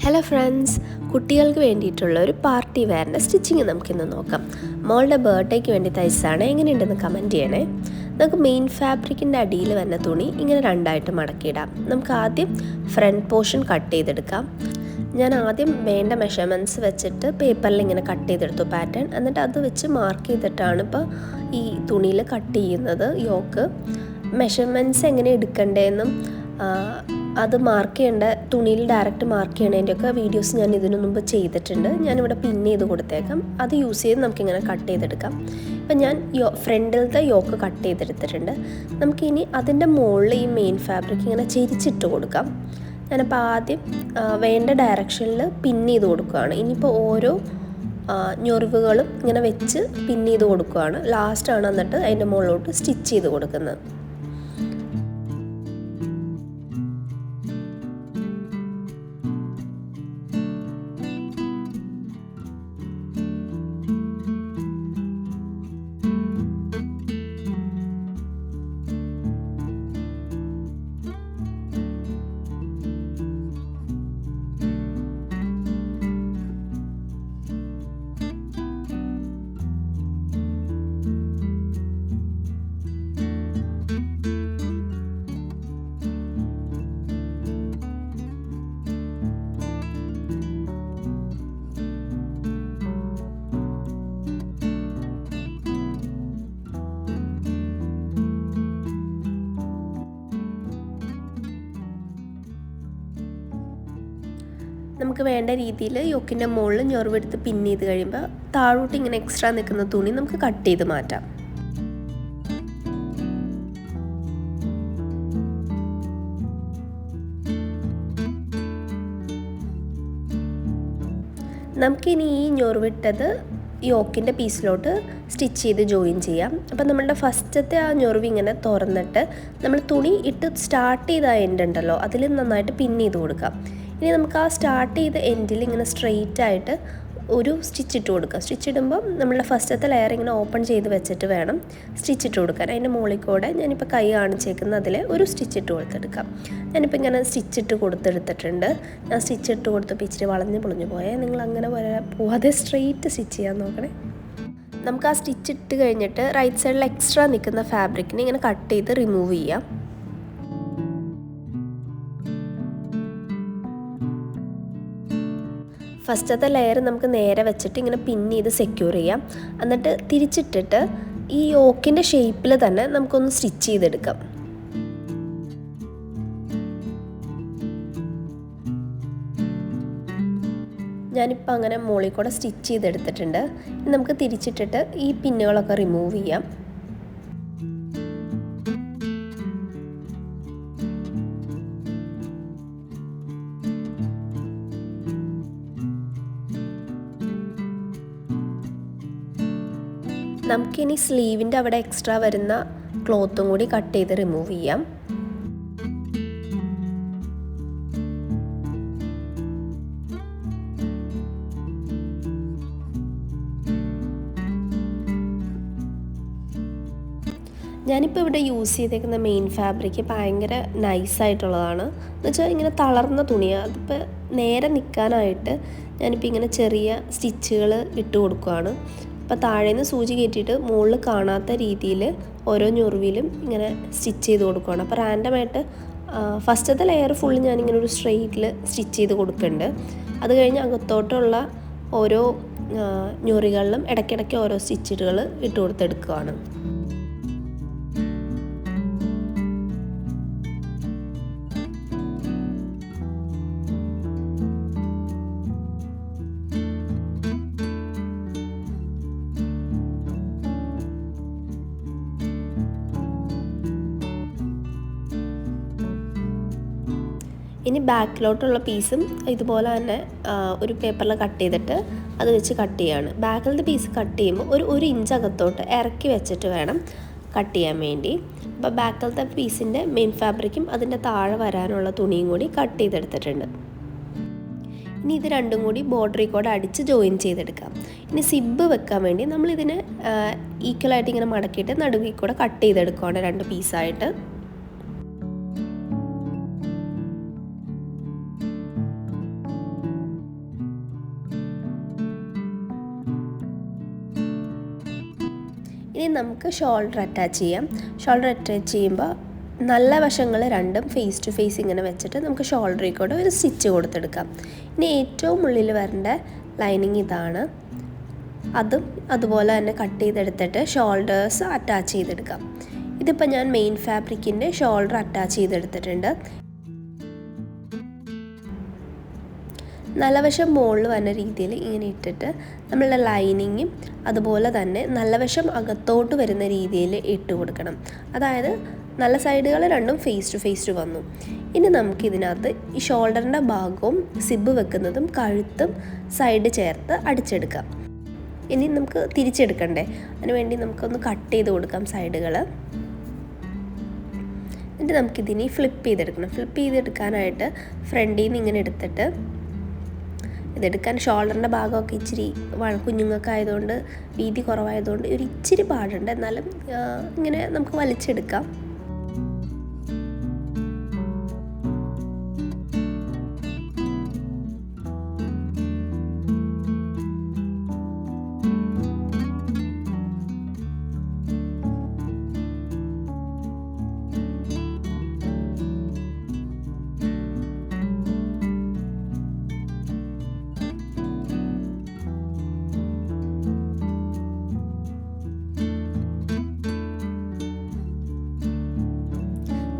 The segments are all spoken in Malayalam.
ഹലോ ഫ്രണ്ട്സ്, കുട്ടികൾക്ക് വേണ്ടിയിട്ടുള്ള ഒരു പാർട്ടി വെയറിൻ്റെ സ്റ്റിച്ചിങ് നമുക്കിന്ന് നോക്കാം. മോളുടെ ബർത്ത്ഡേക്ക് വേണ്ടി തയ്ച്ചതാണ്. എങ്ങനെയുണ്ടെന്ന് കമൻറ്റ് ചെയ്യണേ. നമുക്ക് മെയിൻ ഫാബ്രിക്കിൻ്റെ അടിയിൽ വരുന്ന തുണി ഇങ്ങനെ രണ്ടായിട്ട് മടക്കിയിടാം. നമുക്ക് ആദ്യം ഫ്രണ്ട് പോർഷൻ കട്ട് ചെയ്തെടുക്കാം. ഞാൻ ആദ്യം വേണ്ട മെഷർമെൻറ്റ്സ് വെച്ചിട്ട് പേപ്പറിൽ ഇങ്ങനെ കട്ട് ചെയ്തെടുത്തു പാറ്റേൺ. എന്നിട്ട് അത് വെച്ച് മാർക്ക് ചെയ്തിട്ടാണ് ഇപ്പോൾ ഈ തുണിയിൽ കട്ട് ചെയ്യുന്നത്. യോക്ക് മെഷർമെൻറ്റ്സ് എങ്ങനെ എടുക്കണ്ടേന്നും അത് മാർക്ക് ചെയ്യേണ്ട തുണിയിൽ ഡയറക്റ്റ് മാർക്ക് ചെയ്യണതിൻ്റെയൊക്കെ വീഡിയോസ് ഞാൻ ഇതിനു മുമ്പ് ചെയ്തിട്ടുണ്ട്. ഞാനിവിടെ പിൻ ചെയ്ത് കൊടുത്തേക്കാം. അത് യൂസ് ചെയ്ത് നമുക്കിങ്ങനെ കട്ട് ചെയ്തെടുക്കാം. ഇപ്പം ഞാൻ ഫ്രണ്ടിലത്തെ യോക്ക് കട്ട് ചെയ്തെടുത്തിട്ടുണ്ട്. നമുക്കിനി അതിൻ്റെ മുകളിൽ ഈ മെയിൻ ഫാബ്രിക് ഇങ്ങനെ ചെരിച്ചിട്ട് കൊടുക്കാം. ഞാനിപ്പോൾ ആദ്യം വേണ്ട ഡയറക്ഷനിൽ പിൻ ചെയ്ത് കൊടുക്കുകയാണ്. ഇനിയിപ്പോൾ ഓരോ ഞൊറിവുകളും ഇങ്ങനെ വെച്ച് പിൻ ചെയ്ത് കൊടുക്കുകയാണ്. ലാസ്റ്റാണ് എന്നിട്ട് അതിൻ്റെ മുകളിലോട്ട് സ്റ്റിച്ച് ചെയ്ത് കൊടുക്കുന്നത്. നമുക്ക് വേണ്ട രീതിയിൽ യോക്കിൻ്റെ മുകളിൽ ഞൊറിവെടുത്ത് പിൻ ചെയ്ത് കഴിയുമ്പോൾ താഴോട്ട് ഇങ്ങനെ എക്സ്ട്രാ നിൽക്കുന്ന തുണി നമുക്ക് കട്ട് ചെയ്ത് മാറ്റാം. നമുക്കിനി ഈ ഞൊറിവിട്ടത് യോക്കിൻ്റെ പീസിലോട്ട് സ്റ്റിച്ച് ചെയ്ത് ജോയിൻ ചെയ്യാം. അപ്പം നമ്മളുടെ ഫസ്റ്റത്തെ ആ ഞൊറിവ് ഇങ്ങനെ തുറന്നിട്ട് നമ്മൾ തുണി ഇട്ട് സ്റ്റാർട്ട് ചെയ്ത ആ എൻഡ് ഉണ്ടല്ലോ, അതിൽ നന്നായിട്ട് പിൻ ചെയ്ത് കൊടുക്കാം. ഇനി നമുക്ക് ആ സ്റ്റാർട്ട് ചെയ്ത എൻഡിൽ ഇങ്ങനെ സ്ട്രെയിറ്റ് ആയിട്ട് ഒരു സ്റ്റിച്ച് ഇട്ട് കൊടുക്കാം. സ്റ്റിച്ച് ഇടുമ്പോൾ നമ്മളുടെ ഫസ്റ്റത്തെ ലെയർ ഇങ്ങനെ ഓപ്പൺ ചെയ്ത് വെച്ചിട്ട് വേണം സ്റ്റിച്ച് ഇട്ട് കൊടുക്കാൻ. അതിൻ്റെ മുകളിൽ കൂടെ ഞാനിപ്പോൾ കൈ കാണിച്ചേക്കുന്ന അതിൽ ഒരു സ്റ്റിച്ച് ഇട്ട് കൊടുത്തെടുക്കാം. ഞാനിപ്പോൾ ഇങ്ങനെ സ്റ്റിച്ച് ഇട്ട് കൊടുത്തെടുത്തിട്ടുണ്ട്. ഞാൻ സ്റ്റിച്ച് ഇട്ട് കൊടുത്തപ്പോൾ ഇച്ചിരി വളഞ്ഞ് പൊളിഞ്ഞ് പോയേ. നിങ്ങൾ അങ്ങനെ പോവാതെ സ്ട്രെയിറ്റ് സ്റ്റിച്ച് ചെയ്യാൻ നോക്കണേ. നമുക്ക് ആ സ്റ്റിച്ച് ഇട്ട് കഴിഞ്ഞിട്ട് റൈറ്റ് സൈഡിൽ എക്സ്ട്രാ നിൽക്കുന്ന ഫാബ്രിക്കിനെ ഇങ്ങനെ കട്ട് ചെയ്ത് റിമൂവ് ചെയ്യാം. ഫസ്റ്റത്തെ ലെയർ നമുക്ക് നേരെ വെച്ചിട്ട് ഇങ്ങനെ പിൻ ചെയ്ത് സെക്യൂർ ചെയ്യാം. എന്നിട്ട് തിരിച്ചിട്ടിട്ട് ഈ യോക്കിൻ്റെ ഷേപ്പിൽ തന്നെ നമുക്കൊന്ന് സ്റ്റിച്ച് ചെയ്തെടുക്കാം. ഞാനിപ്പോൾ അങ്ങനെ മുകളിൽ കൂടെ സ്റ്റിച്ച് ചെയ്തെടുത്തിട്ടുണ്ട്. നമുക്ക് തിരിച്ചിട്ടിട്ട് ഈ പിന്നുകളൊക്കെ റിമൂവ് ചെയ്യാം. നമുക്കിനി സ്ലീവിൻ്റെ അവിടെ എക്സ്ട്രാ വരുന്ന ക്ലോത്തും കൂടി കട്ട് ചെയ്ത് റിമൂവ് ചെയ്യാം. ഞാനിപ്പോൾ ഇവിടെ യൂസ് ചെയ്തേക്കുന്ന മെയിൻ ഫാബ്രിക് ഭയങ്കര നൈസായിട്ടുള്ളതാണ്. എന്നുവെച്ചാൽ ഇങ്ങനെ തളർന്ന തുണിയാണ്. അതിപ്പോൾ നേരെ നിൽക്കാനായിട്ട് ഞാനിപ്പോൾ ഇങ്ങനെ ചെറിയ സ്റ്റിച്ചുകൾ ഇട്ട് കൊടുക്കുകയാണ്. അപ്പോൾ താഴേന്ന് സൂചി കയറ്റിയിട്ട് മുകളിൽ കാണാത്ത രീതിയിൽ ഓരോ ഞൊറിവിലും ഇങ്ങനെ സ്റ്റിച്ച് ചെയ്ത് കൊടുക്കുകയാണ്. അപ്പോൾ റാൻഡമായിട്ട് ഫസ്റ്റത്തെ ലെയർ ഫുള്ള് ഞാനിങ്ങനെ ഒരു സ്ട്രെയിറ്റിൽ സ്റ്റിച്ച് ചെയ്ത് കൊടുക്കുന്നുണ്ട്. അത് കഴിഞ്ഞ് അകത്തോട്ടുള്ള ഓരോ ഞൊറികളിലും ഇടയ്ക്കിടയ്ക്ക് ഓരോ സ്റ്റിച്ചുകൾ ഇട്ട് കൊടുത്തെടുക്കുകയാണ്. ഇനി ബാക്കിലോട്ടുള്ള പീസും ഇതുപോലെ തന്നെ ഒരു പേപ്പറിൽ കട്ട് ചെയ്തിട്ട് അത് വെച്ച് കട്ട് ചെയ്യാണ്. ബാക്കിലത്തെ പീസ് കട്ട് ചെയ്യുമ്പോൾ ഒരു ഇഞ്ച് അകത്തോട്ട് ഇറക്കി വെച്ചിട്ട് വേണം കട്ട് ചെയ്യാൻ വേണ്ടി. അപ്പോൾ ബാക്കിലത്തെ പീസിൻ്റെ മെയിൻ ഫാബ്രിക്കും അതിൻ്റെ താഴെ വരാനുള്ള തുണിയും കൂടി കട്ട് ചെയ്തെടുത്തിട്ടുണ്ട്. ഇനി ഇത് രണ്ടും കൂടി ബോർഡറിൽ കൂടെ അടിച്ച് ജോയിൻ ചെയ്തെടുക്കാം. ഇനി സിബ്ബ് വെക്കാൻ വേണ്ടി നമ്മളിതിനെ ഈക്വലായിട്ട് ഇങ്ങനെ മടക്കിയിട്ട് നടുവിൽ കൂടെ കട്ട് ചെയ്തെടുക്കുകയാണ് 2 പീസായിട്ട്. ഇനി നമുക്ക് ഷോൾഡർ അറ്റാച്ച് ചെയ്യാം. ഷോൾഡർ അറ്റാച്ച് ചെയ്യുമ്പോൾ നല്ല വശങ്ങൾ രണ്ടും ഫേസ് ടു ഫേസ് ഇങ്ങനെ വെച്ചിട്ട് നമുക്ക് ഷോൾഡറിൽ കൂടെ ഒരു സ്റ്റിച്ച് കൊടുത്തെടുക്കാം. ഇനി ഏറ്റവും ഉള്ളിൽ വരേണ്ട ലൈനിങ് ഇതാണ്. അതും അതുപോലെ തന്നെ കട്ട് ചെയ്തെടുത്തിട്ട് ഷോൾഡേഴ്സ് അറ്റാച്ച് ചെയ്തെടുക്കാം. ഇതിപ്പോൾ ഞാൻ മെയിൻ ഫാബ്രിക്കിൻ്റെ ഷോൾഡർ അറ്റാച്ച് ചെയ്തെടുത്തിട്ടുണ്ട്. നല്ല വശം മുകളിൽ വരുന്ന രീതിയിൽ ഇങ്ങനെ ഇട്ടിട്ട് നമ്മളുടെ ലൈനിങ്ങും അതുപോലെ തന്നെ നല്ല വശം അകത്തോട്ട് വരുന്ന രീതിയിൽ ഇട്ട് കൊടുക്കണം. അതായത് നല്ല സൈഡുകൾ രണ്ടും ഫേസ് ടു ഫേസ് വന്നു. ഇനി നമുക്കിതിനകത്ത് ഈ ഷോൾഡറിൻ്റെ ഭാഗവും സിബ് വെക്കുന്നതും കഴുത്തും സൈഡ് ചേർത്ത് അടിച്ചെടുക്കാം. ഇനി നമുക്ക് തിരിച്ചെടുക്കണ്ടേ, അതിനുവേണ്ടി നമുക്കൊന്ന് കട്ട് ചെയ്ത് കൊടുക്കാം സൈഡുകൾ. എന്നിട്ട് നമുക്കിതിനി ഫ്ലിപ്പ് ചെയ്തെടുക്കണം. ഫ്ലിപ്പ് ചെയ്തെടുക്കാനായിട്ട് ഫ്രണ്ടിൽ നിന്ന് ഇങ്ങനെ എടുത്തിട്ട് ഇതെടുക്കാൻ ഷോൾഡറിൻ്റെ ഭാഗമൊക്കെ ഇച്ചിരി കുഞ്ഞുങ്ങൾക്കായതുകൊണ്ട് വീതി കുറവായതുകൊണ്ട് ഒരു ഇച്ചിരി പാടുണ്ട്. എന്നാലും ഇങ്ങനെ നമുക്ക് വലിച്ചെടുക്കാം.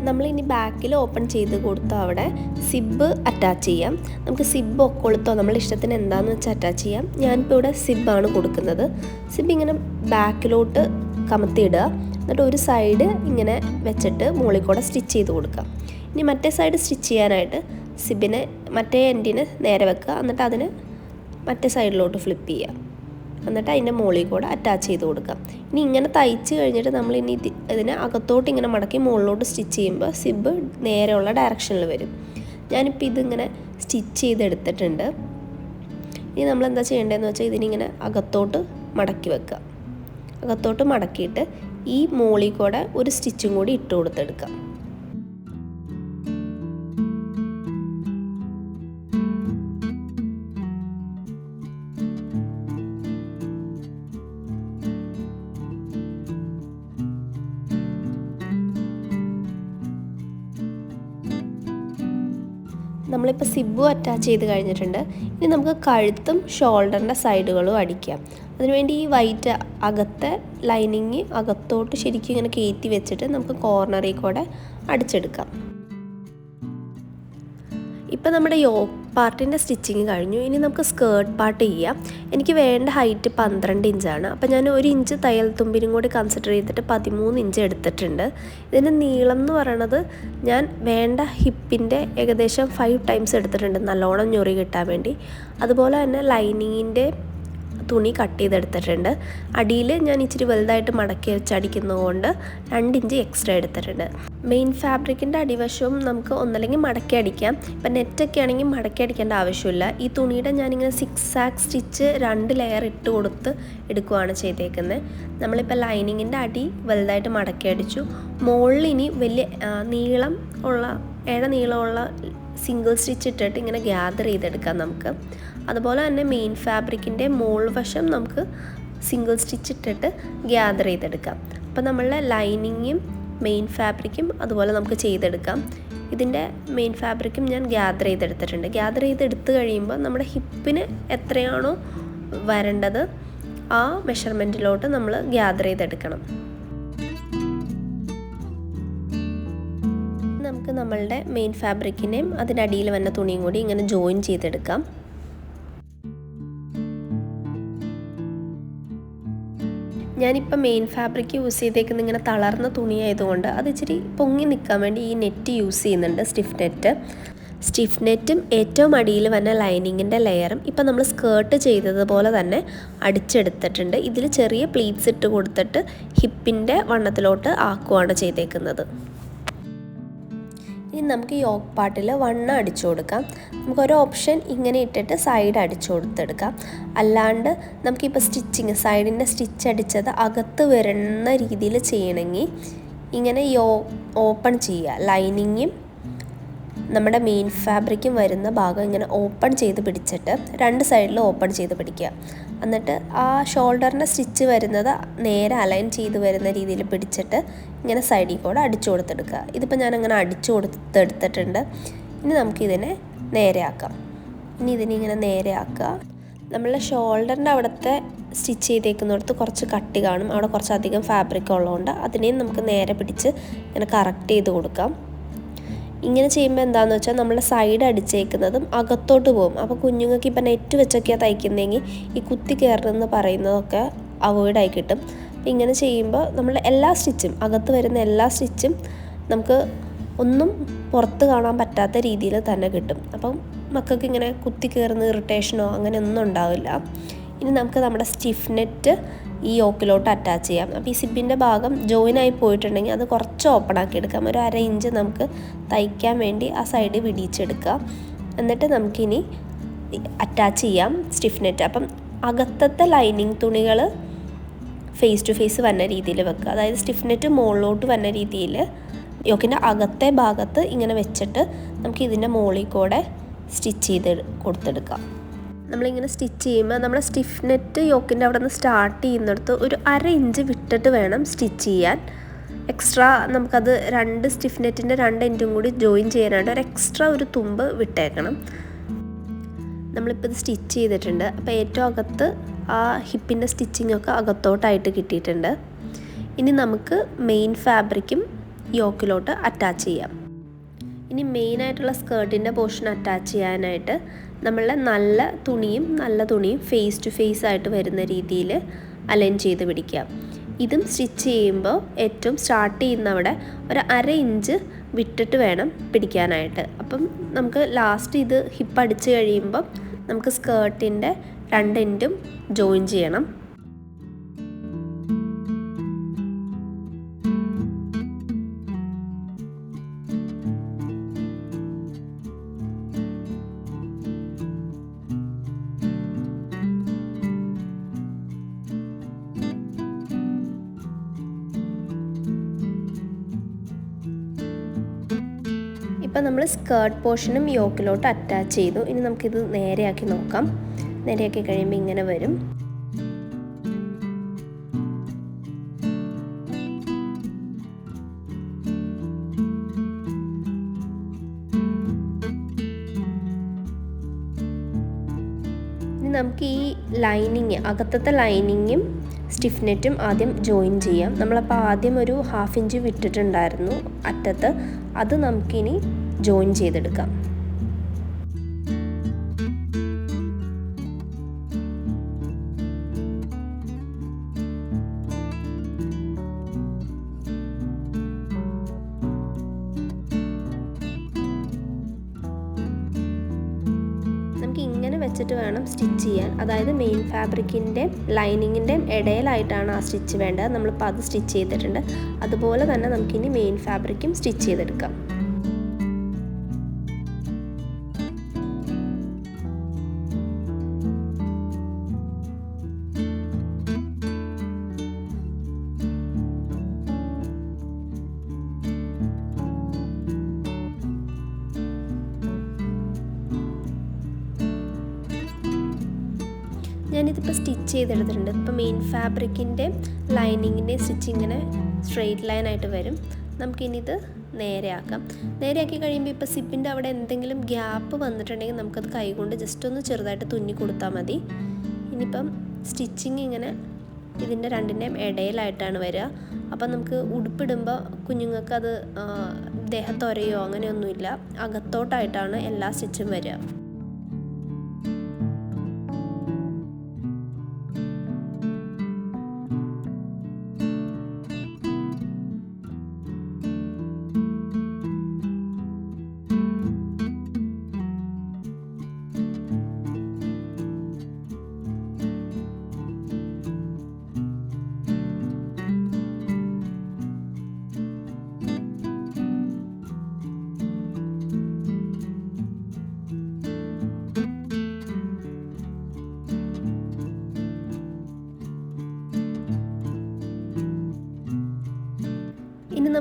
നമ്മളിനി ബാക്കിൽ ഓപ്പൺ ചെയ്ത് കൊടുത്തോ അവിടെ സിബ് അറ്റാച്ച് ചെയ്യാം. നമുക്ക് സിബ് ഒക്കെ കൊടുത്തോ നമ്മുടെ ഇഷ്ടത്തിന് എന്താണെന്ന് വെച്ചാൽ അറ്റാച്ച് ചെയ്യാം. ഞാനിപ്പോൾ ഇവിടെ സിബാണ് കൊടുക്കുന്നത്. സിബ് ഇങ്ങനെ ബാക്കിലോട്ട് കമത്തിയിടുക. എന്നിട്ട് ഒരു സൈഡ് ഇങ്ങനെ വെച്ചിട്ട് മുകളിൽ കൂടെ സ്റ്റിച്ച് ചെയ്ത് കൊടുക്കാം. ഇനി മറ്റേ സൈഡ് സ്റ്റിച്ച് ചെയ്യാനായിട്ട് സിബിനെ മറ്റേ എൻഡിന് നേരെ വെക്കുക. എന്നിട്ട് അതിന് മറ്റേ സൈഡിലോട്ട് ഫ്ലിപ്പ് ചെയ്യുക. എന്നിട്ട് അതിൻ്റെ മുകളിൽ കൂടെ അറ്റാച്ച് ചെയ്ത് കൊടുക്കാം. ഇനി ഇങ്ങനെ തയ്ച്ച് കഴിഞ്ഞിട്ട് നമ്മൾ ഇനി ഇതിനെ അകത്തോട്ട് ഇങ്ങനെ മടക്കി മുകളിലോട്ട് സ്റ്റിച്ച് ചെയ്യുമ്പോൾ സിബ് നേരെയുള്ള ഡയറക്ഷനിൽ വരും. ഞാനിപ്പോൾ ഇതിങ്ങനെ സ്റ്റിച്ച് ചെയ്തെടുത്തിട്ടുണ്ട്. ഇനി നമ്മളെന്താ ചെയ്യേണ്ടതെന്ന് വെച്ചാൽ ഇതിനിങ്ങനെ അകത്തോട്ട് മടക്കി വെക്കുക. അകത്തോട്ട് മടക്കിയിട്ട് ഈ മുകളിൽ കൂടെ ഒരു സ്റ്റിച്ചും കൂടി ഇട്ട് കൊടുത്തെടുക്കാം. നമ്മളിപ്പോൾ സിബും അറ്റാച്ച് ചെയ്ത് കഴിഞ്ഞിട്ടുണ്ട്. ഇനി നമുക്ക് കഴുത്തും ഷോൾഡറിൻ്റെ സൈഡുകളും അടിക്കാം. അതിനുവേണ്ടി ഈ വൈറ്റ് അകത്തെ ലൈനിങ് അകത്തോട്ട് ശരിക്കും ഇങ്ങനെ കയറ്റി വെച്ചിട്ട് നമുക്ക് കോർണറിൽ കൂടെ അടിച്ചെടുക്കാം. ഇപ്പോൾ നമ്മുടെ യോക്ക് പാർട്ടിൻ്റെ സ്റ്റിച്ചിങ് കഴിഞ്ഞു. ഇനി നമുക്ക് സ്കേർട്ട് പാർട്ട് ചെയ്യാം. എനിക്ക് വേണ്ട ഹൈറ്റ് 12 ഇഞ്ചാണ്. അപ്പോൾ ഞാൻ 1 ഇഞ്ച് തയ്യൽ തുമ്പിനും കൂടി കൺസിഡർ ചെയ്തിട്ട് 13 ഇഞ്ച് എടുത്തിട്ടുണ്ട്. ഇതിൻ്റെ നീളം എന്ന് പറയണത് ഞാൻ വേണ്ട ഹിപ്പിൻ്റെ ഏകദേശം 5 ടൈംസ് എടുത്തിട്ടുണ്ട്, നല്ലോണം ഞൊറി കിട്ടാൻ വേണ്ടി. അതുപോലെ തന്നെ ലൈനിങ്ങിൻ്റെ തുണി കട്ട് ചെയ്തെടുത്തിട്ടുണ്ട്. അടിയിൽ ഞാൻ ഇച്ചിരി വലുതായിട്ട് മടക്കി വെച്ച് അടിക്കുന്നതുകൊണ്ട് 2 ഇഞ്ച് എക്സ്ട്രാ എടുത്തിട്ടുണ്ട്. മെയിൻ ഫാബ്രിക്കിൻ്റെ അടിവശവും നമുക്ക് ഒന്നല്ലെങ്കിൽ മടക്കി അടിക്കാം. ഇപ്പം നെറ്റൊക്കെ ആണെങ്കിൽ മടക്കി അടിക്കേണ്ട ആവശ്യമില്ല. ഈ തുണിയുടെ ഞാനിങ്ങനെ 6 ആക്ക് സ്റ്റിച്ച് 2 ലെയർ ഇട്ട് കൊടുത്ത് എടുക്കുകയാണ് ചെയ്തേക്കുന്നത്. നമ്മളിപ്പോൾ ലൈനിങ്ങിൻ്റെ അടി വലുതായിട്ട് മടക്കി അടിച്ചു. മുകളിൽ ഇനി വലിയ നീളമുള്ള സിംഗിൾ സ്റ്റിച്ച് ഇട്ടിട്ട് ഇങ്ങനെ ഗ്യാദർ ചെയ്തെടുക്കാം നമുക്ക്. അതുപോലെ തന്നെ മെയിൻ ഫാബ്രിക്കിൻ്റെ മോൾ വശം നമുക്ക് സിംഗിൾ സ്റ്റിച്ച് ഇട്ടിട്ട് ഗ്യാദർ ചെയ്തെടുക്കാം. അപ്പോൾ നമ്മളുടെ ലൈനിങ്ങും മെയിൻ ഫാബ്രിക്കും അതുപോലെ നമുക്ക് ചെയ്തെടുക്കാം. ഇതിൻ്റെ മെയിൻ ഫാബ്രിക്കും ഞാൻ ഗ്യാദർ ചെയ്തെടുത്തിട്ടുണ്ട്. ഗ്യാദർ ചെയ്തെടുത്ത് കഴിയുമ്പോൾ നമ്മുടെ ഹിപ്പിന് എത്രയാണോ വരേണ്ടത് ആ മെഷർമെൻറ്റിലോട്ട് നമ്മൾ ഗ്യാദർ ചെയ്തെടുക്കണം. നമുക്ക് നമ്മളുടെ മെയിൻ ഫാബ്രിക്കിനെയും അതിൻ്റെ അടിയിൽ വന്ന തുണിയും കൂടി ഇങ്ങനെ ജോയിൻ ചെയ്തെടുക്കാം. ഞാനിപ്പോൾ മെയിൻ ഫാബ്രിക് യൂസ് ചെയ്തേക്കുന്നത് ഇങ്ങനെ തളർന്ന തുണിയായതുകൊണ്ട് അത് ഇച്ചിരി പൊങ്ങി നിൽക്കാൻ വേണ്ടി ഈ നെറ്റ് യൂസ് ചെയ്യുന്നുണ്ട്, സ്റ്റിഫ് നെറ്റും ഏറ്റവും അടിയിൽ വന്ന ലൈനിങ്ങിൻ്റെ ലെയറും ഇപ്പം നമ്മൾ സ്കേർട്ട് ചെയ്തതുപോലെ തന്നെ അടിച്ചെടുത്തിട്ടുണ്ട്. ഇതിൽ ചെറിയ പ്ലീറ്റ്സ് ഇട്ട് കൊടുത്തിട്ട് ഹിപ്പിൻ്റെ വണ്ണത്തിലോട്ട് ആക്കുകയാണ് ചെയ്തേക്കുന്നത്. ഇനി നമുക്ക് യോക്ക് പാർട്ടിൽ വണ്ണം അടിച്ചു കൊടുക്കാം. നമുക്കൊരു ഓപ്ഷൻ ഇങ്ങനെ ഇട്ടിട്ട് സൈഡ് അടിച്ചു കൊടുത്തെടുക്കാം. അല്ലാണ്ട് നമുക്കിപ്പോൾ സൈഡിൻ്റെ സ്റ്റിച്ച് അടിച്ചത് അകത്ത് വരുന്ന രീതിയിൽ ചെയ്യണമെങ്കിൽ ഇങ്ങനെ ഓപ്പൺ ചെയ്യുക. ലൈനിങ്ങും നമ്മുടെ മെയിൻ ഫാബ്രിക്കും വരുന്ന ഭാഗം ഇങ്ങനെ ഓപ്പൺ ചെയ്ത് പിടിച്ചിട്ട് രണ്ട് സൈഡിലും ഓപ്പൺ ചെയ്ത് പിടിക്കുക. എന്നിട്ട് ആ ഷോൾഡറിൻ്റെ സ്റ്റിച്ച് വരുന്നത് നേരെ അലൈൻ ചെയ്ത് വരുന്ന രീതിയിൽ പിടിച്ചിട്ട് ഇങ്ങനെ സൈഡിൽ കൂടെ അടിച്ചു കൊടുത്തെടുക്കുക. ഇതിപ്പോൾ ഞാനങ്ങനെ അടിച്ചു കൊടുത്തെടുത്തിട്ടുണ്ട്. ഇനി നമുക്കിതിനെ നേരെയാക്കാം. ഇനി ഇതിനിങ്ങനെ നേരെയാക്കുക. നമ്മൾ ഷോൾഡറിൻ്റെ അവിടുത്തെ സ്റ്റിച്ച് ചെയ്തേക്കുന്നിടത്ത് കുറച്ച് കട്ടി കാണും, അവിടെ കുറച്ചധികം ഫാബ്രിക് ഉള്ളതുകൊണ്ട് അതിനെയും നമുക്ക് നേരെ പിടിച്ച് ഇങ്ങനെ കറക്റ്റ് ചെയ്ത് കൊടുക്കാം. ഇങ്ങനെ ചെയ്യുമ്പോൾ എന്താണെന്ന് വെച്ചാൽ നമ്മൾ സൈഡ് അടിച്ചേക്കുന്നതും അകത്തോട്ട് പോകും. അപ്പോൾ കുഞ്ഞുങ്ങൾക്ക് ഇപ്പം നെറ്റ് വെച്ചൊക്കെയാണ് തയ്ക്കുന്നതെങ്കിൽ ഈ കുത്തി കയറണമെന്ന് പറയുന്നതൊക്കെ അവോയ്ഡായി കിട്ടും. അപ്പം ഇങ്ങനെ ചെയ്യുമ്പോൾ നമ്മൾ എല്ലാ സ്റ്റിച്ചും അകത്ത് വരുന്ന എല്ലാ സ്റ്റിച്ചും നമുക്ക് ഒന്നും പുറത്ത് കാണാൻ പറ്റാത്ത രീതിയിൽ തന്നെ കിട്ടും. അപ്പം മക്കൾക്ക് ഇങ്ങനെ കുത്തി കയറുന്ന ഇറിറ്റേഷനോ അങ്ങനെ ഒന്നും ഉണ്ടാവില്ല. ഇനി നമുക്ക് നമ്മുടെ സ്റ്റിഫ് നെറ്റ് ഈ യോക്കിലോട്ട് അറ്റാച്ച് ചെയ്യാം. അപ്പോൾ ഈ സിബിൻ്റെ ഭാഗം ജോയിനായി പോയിട്ടുണ്ടെങ്കിൽ അത് കുറച്ച് ഓപ്പൺ ആക്കി എടുക്കാം. ഒരു 1/2 ഇഞ്ച് നമുക്ക് തയ്ക്കാൻ വേണ്ടി ആ സൈഡ് വിടിയിച്ചെടുക്കുക. എന്നിട്ട് നമുക്കിനി അറ്റാച്ച് ചെയ്യാം സ്റ്റിഫ് നെറ്റ്. അപ്പം അകത്തത്തെ ലൈനിങ് തുണികൾ ഫേസ് ടു ഫേസ് വന്ന രീതിയിൽ വെക്കുക. അതായത് സ്റ്റിഫ് നെറ്റ് മുകളിലോട്ട് വന്ന രീതിയിൽ യോക്കിൻ്റെ അകത്തെ ഭാഗത്ത് ഇങ്ങനെ വെച്ചിട്ട് നമുക്ക് ഇതിൻ്റെ മുകളിൽ കൂടെ സ്റ്റിച്ച് ചെയ്ത് കൊടുത്തെടുക്കാം. നമ്മളിങ്ങനെ സ്റ്റിച്ച് ചെയ്യുമ്പോൾ നമ്മുടെ സ്റ്റിഫ് നെറ്റ് യോക്കിൻ്റെ അവിടെ നിന്ന് സ്റ്റാർട്ട് ചെയ്യുന്നിടത്ത് ഒരു 1/2 ഇഞ്ച് വിട്ടിട്ട് വേണം സ്റ്റിച്ച് ചെയ്യാൻ. എക്സ്ട്രാ നമുക്കത് സ്റ്റിഫ് നെറ്റിൻ്റെ 2 എൻഡും കൂടി ജോയിൻ ചെയ്യാനായിട്ട് ഒരു എക്സ്ട്രാ ഒരു തുമ്പ് വിട്ടേക്കണം. നമ്മളിപ്പോൾ ഇത് സ്റ്റിച്ച് ചെയ്തിട്ടുണ്ട്. അപ്പോൾ ഏറ്റവും അകത്ത് ആ ഹിപ്പിൻ്റെ സ്റ്റിച്ചിങ്ങൊക്കെ അകത്തോട്ടായിട്ട് കിട്ടിയിട്ടുണ്ട്. ഇനി നമുക്ക് മെയിൻ ഫാബ്രിക്കും യോക്കിലോട്ട് അറ്റാച്ച് ചെയ്യാം. ഇനി മെയിനായിട്ടുള്ള സ്കേർട്ടിൻ്റെ പോർഷൻ അറ്റാച്ച് ചെയ്യാനായിട്ട് നമ്മളുടെ നല്ല തുണിയും ഫേസ് ടു ഫേസ് ആയിട്ട് വരുന്ന രീതിയിൽ അലൈൻ ചെയ്ത് പിടിക്കുക. ഇതും സ്റ്റിച്ച് ചെയ്യുമ്പോൾ ഏറ്റവും സ്റ്റാർട്ട് ചെയ്യുന്നവിടെ ഒരു 1/2 ഇഞ്ച് വിട്ടിട്ട് വേണം പിടിക്കാനായിട്ട്. അപ്പം നമുക്ക് ലാസ്റ്റ് ഇത് ഹിപ്പ് അടിച്ച് കഴിയുമ്പം നമുക്ക് സ്കേർട്ടിൻ്റെ 2 എൻഡും ജോയിൻ ചെയ്യണം. ഇപ്പം നമ്മൾ സ്കേർട്ട് പോർഷനും യോക്കിലോട്ട് അറ്റാച്ച് ചെയ്തു. ഇനി നമുക്കിത് നേരെയാക്കി നോക്കാം. നേരെയാക്കി കഴിയുമ്പോൾ ഇങ്ങനെ വരും. ഇനി നമുക്ക് ഈ അകത്തത്തെ ലൈനിങ്ങും സ്റ്റിഫ് നെറ്റും ആദ്യം ജോയിൻ ചെയ്യാം. നമ്മളപ്പോൾ ആദ്യം ഒരു 1/2 ഇഞ്ച് വിട്ടിട്ടുണ്ടായിരുന്നു അറ്റത്ത്, അത് നമുക്കിനി ജോയിൻ ചെയ്തെടുക്കാം. നമുക്ക് ഇങ്ങനെ വെച്ചിട്ട് വേണം സ്റ്റിച്ച് ചെയ്യാൻ. അതായത് മെയിൻ ഫാബ്രിക്കിൻ്റെ ലൈനിങ്ങിൻ്റെയും ഇടയിലായിട്ടാണ് ആ സ്റ്റിച്ച് വേണ്ടത്. നമ്മളിപ്പോൾ അത് സ്റ്റിച്ച് ചെയ്തിട്ടുണ്ട്. അതുപോലെ തന്നെ നമുക്കിനി മെയിൻ ഫാബ്രിക്കും സ്റ്റിച്ച് ചെയ്തെടുക്കാം. ഞാനിതിപ്പോൾ സ്റ്റിച്ച് ചെയ്തെടുത്തിട്ടുണ്ട്. ഇപ്പോൾ മെയിൻ ഫാബ്രിക്കിൻ്റെ ലൈനിങ്ങിൻ്റെ സ്റ്റിച്ച് ഇങ്ങനെ സ്ട്രെയിറ്റ് ലൈനായിട്ട് വരും. നമുക്കിനിത് നേരെയാക്കാം. നേരെയാക്കി കഴിയുമ്പോൾ ഇപ്പോൾ സിപ്പിൻ്റെ അവിടെ എന്തെങ്കിലും ഗ്യാപ്പ് വന്നിട്ടുണ്ടെങ്കിൽ നമുക്കത് കൈകൊണ്ട് ജസ്റ്റ് ഒന്ന് ചെറുതായിട്ട് തുന്നി കൊടുത്താൽ മതി. ഇനിയിപ്പം സ്റ്റിച്ചിങ് ഇങ്ങനെ ഇതിൻ്റെ രണ്ടിൻ്റെയും ഇടയിലായിട്ടാണ് വരിക. അപ്പം നമുക്ക് ഉടുപ്പിടുമ്പോൾ കുഞ്ഞുങ്ങൾക്ക് അത് ദേഹത്തൊരയോ അങ്ങനെയൊന്നുമില്ല, അകത്തോട്ടായിട്ടാണ് എല്ലാ സ്റ്റിച്ചും വരിക.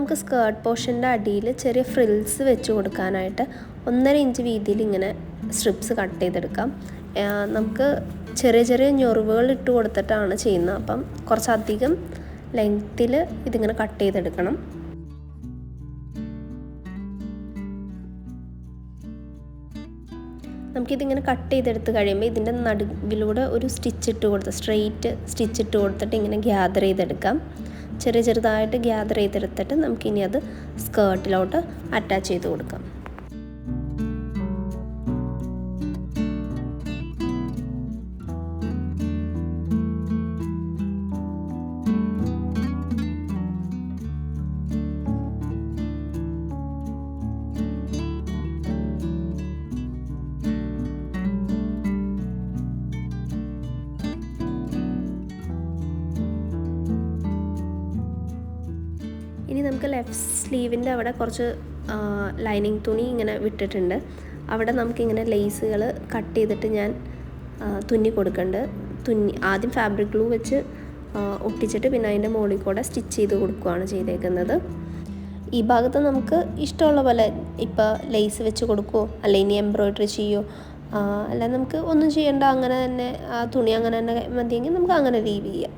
നമുക്ക് സ്കേർട്ട് പോർഷൻ്റെ അടിയിൽ ചെറിയ ഫ്രിൽസ് വെച്ച് കൊടുക്കാനായിട്ട് 1.5 ഇഞ്ച് വീതിയിൽ ഇങ്ങനെ സ്ട്രിപ്സ് കട്ട് ചെയ്തെടുക്കാം. നമുക്ക് ചെറിയ ചെറിയ ഞൊറിവുകൾ ഇട്ട് കൊടുത്തിട്ടാണ് ചെയ്യുന്നത്. അപ്പം കുറച്ചധികം ലെങ്ത്തിൽ ഇതിങ്ങനെ കട്ട് ചെയ്തെടുക്കണം. നമുക്കിതിങ്ങനെ കട്ട് ചെയ്തെടുത്ത് കഴിയുമ്പോൾ ഇതിൻ്റെ നടുവിലൂടെ ഒരു സ്ട്രെയിറ്റ് സ്റ്റിച്ച് ഇട്ട് കൊടുത്തിട്ട് ഇങ്ങനെ ഗ്യാദർ ചെയ്തെടുക്കാം. ചെറുതായിട്ട് ഗ്യാദർ ചെയ്തെടുത്തിട്ട് നമുക്കിനി അത് സ്കേർട്ടിലോട്ട് അറ്റാച്ച് ചെയ്ത് കൊടുക്കാം. ഇനി നമുക്ക് ലെഫ്റ്റ് സ്ലീവിൻ്റെ അവിടെ കുറച്ച് ലൈനിങ് തുണി ഇങ്ങനെ വിട്ടിട്ടുണ്ട്. അവിടെ നമുക്കിങ്ങനെ ലേസുകൾ കട്ട് ചെയ്തിട്ട് ഞാൻ തുന്നി കൊടുക്കുന്നുണ്ട്. ആദ്യം ഫാബ്രിക് ഗ്ലൂ വെച്ച് ഒട്ടിച്ചിട്ട് പിന്നെ അതിൻ്റെ മുകളിൽ കൂടെ സ്റ്റിച്ച് ചെയ്ത് കൊടുക്കുകയാണ് ചെയ്തേക്കുന്നത്. ഈ ഭാഗത്ത് നമുക്ക് ഇഷ്ടമുള്ള പോലെ ഇപ്പോൾ ലേസ് വെച്ച് കൊടുക്കുമോ അല്ലെങ്കിൽ ഇനി എംബ്രോയ്ഡറി ചെയ്യുമോ, അല്ല നമുക്ക് ഒന്നും ചെയ്യേണ്ട, അങ്ങനെ തന്നെ തുണി അങ്ങനെ തന്നെ മതിയെങ്കിൽ നമുക്ക് അങ്ങനെ ലീവ് ചെയ്യാം.